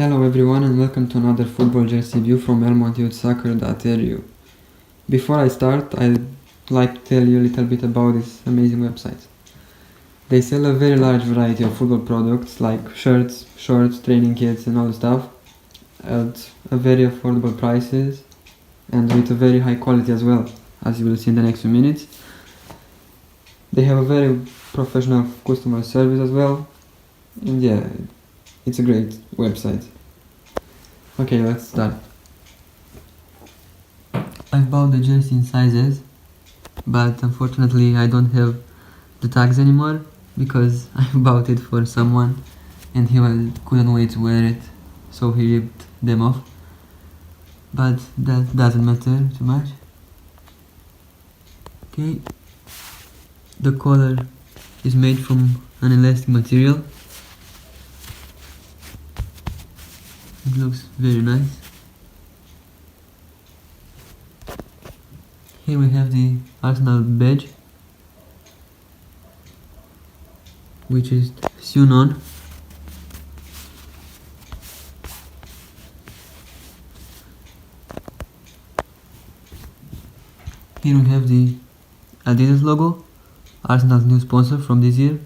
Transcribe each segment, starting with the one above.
Hello everyone and welcome to another football jersey review from elmontyouthsoccer.ru. Before I start, I'd like to tell you a little bit about this amazing website. They sell a very large variety of football products like shirts, shorts, training kits and all the stuff at a very affordable prices and with a very high quality as well, as you will see in the next few minutes. They have a very professional customer service as well, and yeah, it's a great website. Okay, let's start. I've bought the jersey in sizes, but unfortunately I don't have the tags anymore because I bought it for someone and he couldn't wait to wear it, so he ripped them off. But that doesn't matter too much. Okay, the collar is made from an elastic material. It looks very nice. Here we have the Arsenal badge, which is sewn on. Here we have the Adidas logo, Arsenal's new sponsor from this year,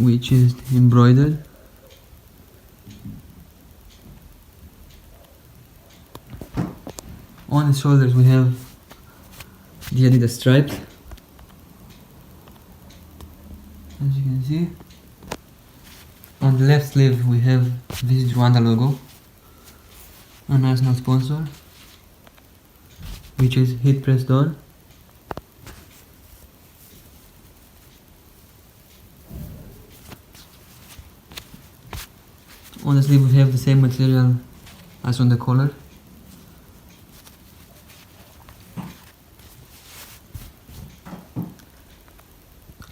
which is embroidered. On the shoulders we have the Adidas stripes, as you can see. On the left sleeve we have Visit Rwanda logo, an Arsenal sponsor, which is heat pressed on. On the sleeve we have the same material as on the collar.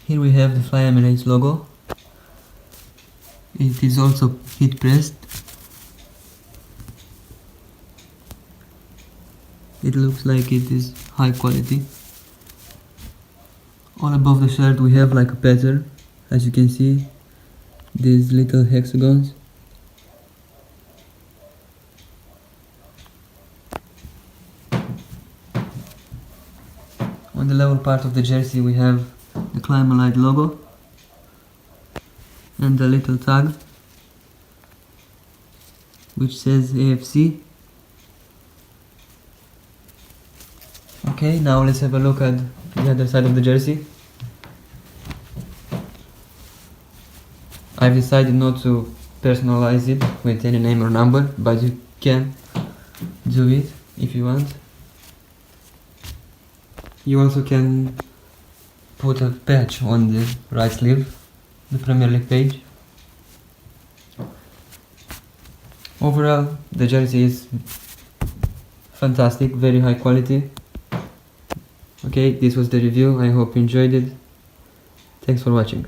Here we have the Fly Emirates logo. It is also heat pressed. It looks like it is high quality. All above the shirt we have like a pattern, as you can see, these little hexagons. On the lower part of the jersey we have the Climalite logo and a little tag which says AFC. Okay, now let's have a look at the other side of the jersey. I've decided not to personalize it with any name or number, but you can do it if you want. You also can put a patch on the right sleeve, the Premier League page. Overall, the jersey is fantastic, very high quality. Okay, this was the review. I hope you enjoyed it. Thanks for watching.